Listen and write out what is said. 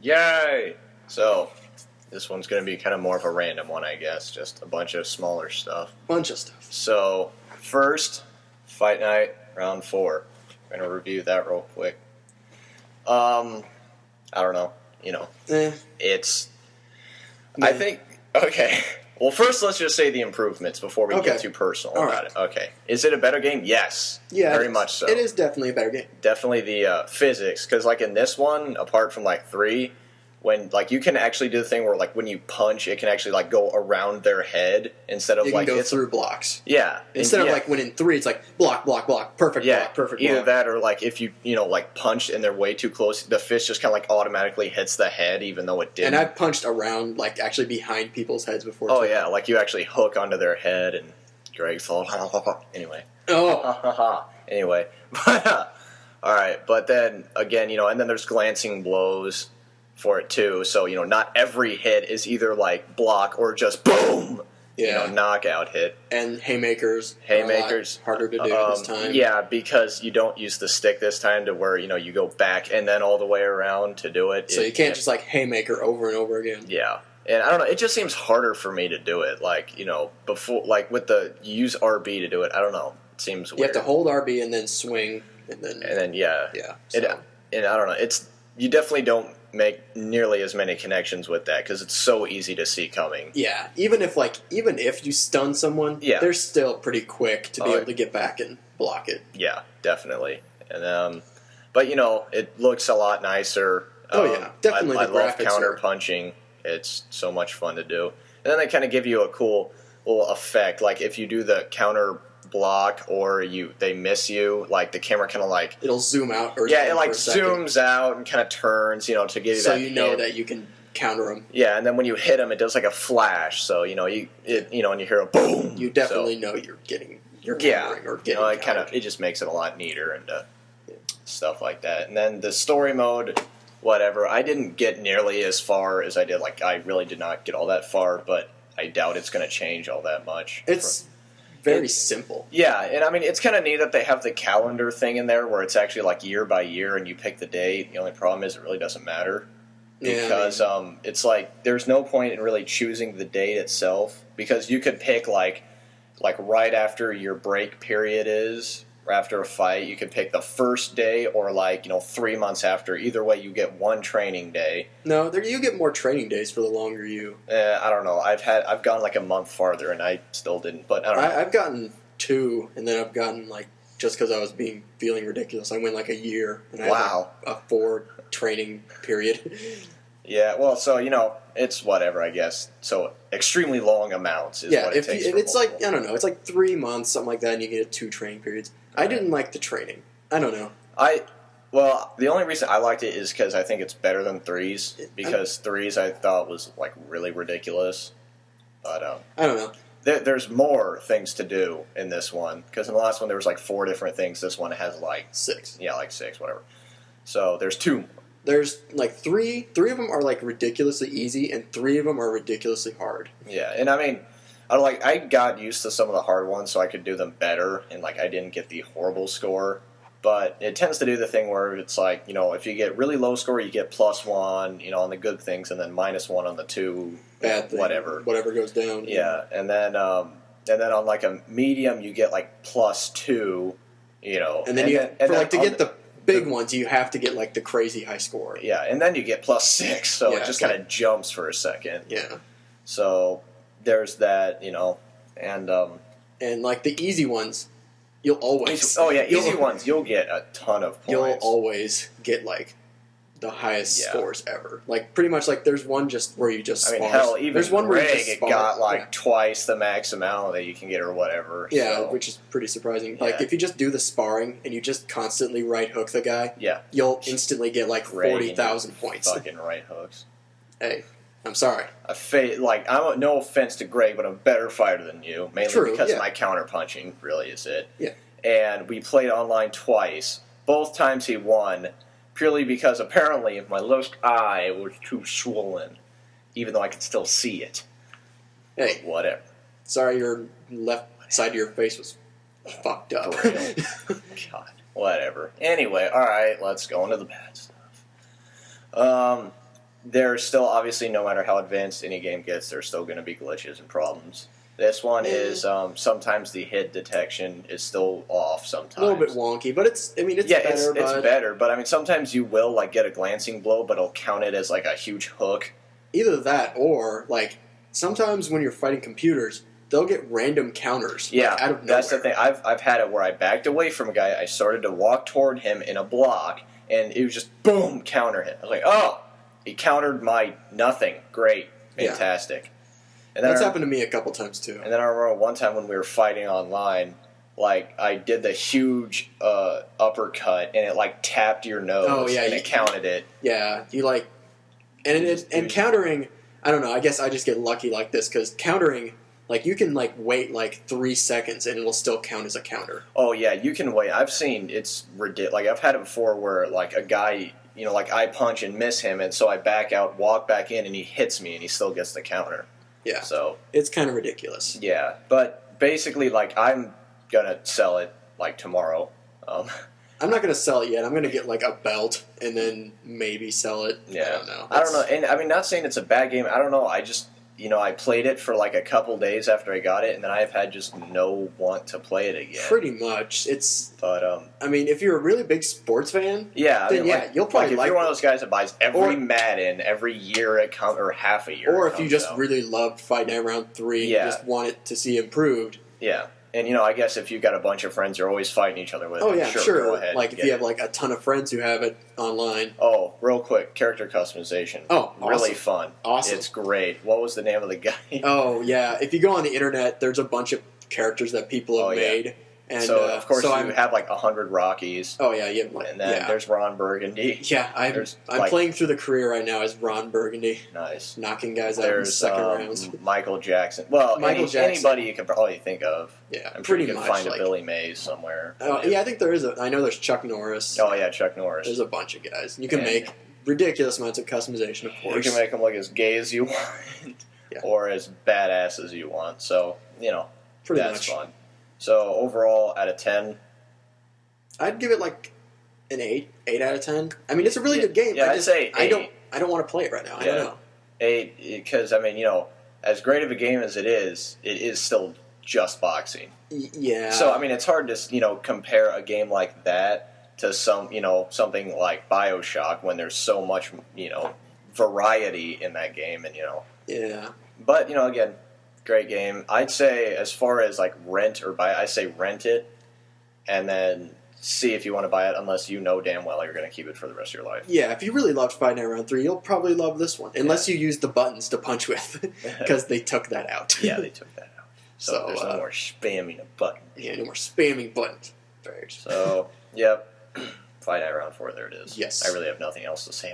Yay! So, this one's going to be kind of more of a random one, I guess. Just a bunch of smaller stuff. So, first, Fight Night, round 4. We're going to review that real quick. I don't know. It's... I think... Okay. Well, first, let's just say the improvements before we get too personal about it. Okay. Is it a better game? Yes. Yeah. Very much so. It is definitely a better game. Definitely the physics. Because, in this one, apart from, 3... when you can actually do the thing where when you punch, it can actually go around their head instead of you can go through blocks. Yeah. Instead of when in 3 it's block, block, block, perfect block, perfect block. Either that or if you punch and they're way too close, the fist just kind of automatically hits the head even though it didn't. And I've punched around actually behind people's heads before. Oh yeah, you actually hook onto their head and Greg's all anyway. Oh. Anyway, but all right, but then again, and then there's glancing blows for it too, so not every hit is either block or just boom, knockout hit. And haymakers are a lot harder to do this time. Yeah, because you don't use the stick this time to where you go back and then all the way around to do it. So you can't just haymaker over and over again. Yeah, and I don't know. It just seems harder for me to do it. Before with you use RB to do it. I don't know. It seems weird. You have to hold RB and then swing and then yeah. So. And I don't know. You definitely don't make nearly as many connections with that because it's so easy to see coming. Yeah, even if you stun someone, they're still pretty quick to be able to get back and block it. Yeah, definitely. And but it looks a lot nicer. Definitely. I love counter punching. It's so much fun to do. And then they kind of give you a cool little effect, if you do the counter block or they miss you, the camera kind of it'll zoom out or it zooms out and kind of turns, to give you so that that you can counter them. Yeah, and then when you hit them, it does a flash. So and you hear a boom. You definitely know you're countering or getting it just makes it a lot neater and stuff like that. And then the story mode, whatever. I didn't get nearly as far as I did. I really did not get all that far, but I doubt it's going to change all that much. It's very simple. Yeah, and I mean, it's kind of neat that they have the calendar thing in there where it's actually year by year and you pick the date. The only problem is it really doesn't matter. Because it's there's no point in really choosing the date itself because you could pick right after your break period is, or after a fight, you could pick the first day or 3 months after. Either way, you get one training day. No, you get more training days for the longer you. I don't know. I've gone a month farther and I still didn't. But I don't know. I've gotten 2, and then I've gotten just because I was feeling ridiculous, I went a year. And I had a 4 training period. Yeah, well, so it's whatever, I guess. So extremely long amounts is what it takes. It's I don't know, it's 3 months, something like that, and you get 2 training periods. I didn't like the training. I don't know. Well, the only reason I liked it is because I think it's better than 3s. Because 3s I thought was really ridiculous. But I don't know. There's more things to do in this one because in the last one there was 4 different things. This one has 6. Yeah, 6, whatever. So there's 2 more. There's 3 of them are ridiculously easy, and 3 of them are ridiculously hard. Yeah, and I mean, I got used to some of the hard ones, so I could do them better, and I didn't get the horrible score. But it tends to do the thing where it's if you get really low score, you get +1, on the good things, and then -1 on the 2 bad thing, whatever goes down. Yeah, and then on a medium, you get +2, and then to get the big ones, you have to get the crazy high score. Yeah, and then you get +6, so it just kind of jumps for a second. Yeah. So there's that, and the easy ones, you'll always. Oh yeah, easy ones, you'll get a ton of points. You'll always get the highest scores ever. Pretty much there's one just where you just. I mean, spars. hell, even there's one Greg, where you just it got twice the max amount that you can get or whatever. Yeah, so. which is pretty surprising. If you just do the sparring and you just constantly right hook the guy, you'll instantly get 40,000 points. Fucking right hooks. Hey, I'm sorry. I'm no offense to Greg, but I'm a better fighter than you, mainly because of my counter punching. Really, is it? Yeah. And we played online twice. Both times he won. Purely because apparently my left eye was too swollen, even though I could still see it. Hey. But whatever. Sorry your left side of your face was fucked up. God, whatever. Anyway, alright, let's go into the bad stuff. there's still, obviously, no matter how advanced any game gets, there's still going to be glitches and problems. This one is sometimes the hit detection is still off sometimes. A little bit wonky, but it's better. It's better, but I mean sometimes you will like get a glancing blow, but it'll count it as like a huge hook. Either that or like sometimes when you're fighting computers, they'll get random counters. Yeah, like, out of nowhere. That's the thing. I've had it where I backed away from a guy, I started to walk toward him in a block, and it was just boom, counter hit. I was like, oh, he countered my nothing. Great, fantastic. Yeah. And that's happened to me a couple times too. And then I remember one time when we were fighting online, like I did the huge uppercut, and it like tapped your nose. Oh yeah, and it counted it. Yeah, you like, and countering. I don't know. I guess I just get lucky like this because countering, like you can like wait like 3 seconds and it'll still count as a counter. Oh yeah, you can wait. I've seen it's ridiculous. Like I've had it before where like a guy, like I punch and miss him, and so I back out, walk back in, and he hits me, and he still gets the counter. Yeah, so it's kind of ridiculous. Yeah, but basically, like I'm gonna sell it like tomorrow. I'm not gonna sell it yet. I'm gonna get like a belt and then maybe sell it. Yeah, I don't know. I don't know, and I mean, not saying it's a bad game. I don't know. I just I played it for like a couple days after I got it, and then I've had just no want to play it again. Pretty much, it's. But I mean, if you're a really big sports fan, then you'll probably if you're one of those guys that buys every Madden every year it comes or half a year, or if you just really loved Fight Night Round 3, and just want it to see improved. Yeah. And, I guess if you've got a bunch of friends you're always fighting each other with, sure. Go ahead. Like, if you have, like, a ton of friends who have it online. Oh, real quick, character customization. Oh, awesome. Really fun. Awesome. It's great. What was the name of the guy? Oh, yeah. If you go on the internet, there's a bunch of characters that people have made. And, so, of course, you have, like, 100 Rockies. Oh, yeah. And then there's Ron Burgundy. Yeah, I'm playing through the career right now as Ron Burgundy. Nice. Knocking guys out in the second rounds. Michael Jackson. Well, anybody you could probably think of. Yeah, I'm sure you can find a Billy Mays somewhere. Yeah, I think there is I know there's Chuck Norris. Oh, yeah, Chuck Norris. There's a bunch of guys. You can make ridiculous amounts of customization, of course. You can make them look as gay as you want or as badass as you want. So, that's fun. So, overall, out of 10? I'd give it like an 8. 8 out of 10. I mean, it's a really good game. Yeah, I'd say 8. I don't want to play it right now. I don't know. 8, because, I mean, as great of a game as it is still just boxing. Yeah. So, I mean, it's hard to, compare a game like that to something like BioShock when there's so much, variety in that game and, Yeah. But, again, great game. I'd say as far as like rent or buy, I say rent it and then see if you want to buy it unless you know damn well you're going to keep it for the rest of your life. Yeah, if you really loved Fight Night Round 3, you'll probably love this one. Unless you use the buttons to punch with because they took that out. Yeah, they took that out. So there's no more spamming a button. Yeah, no more spamming buttons. So, yep. Fight Night Round 4, there it is. Yes. I really have nothing else to say about it.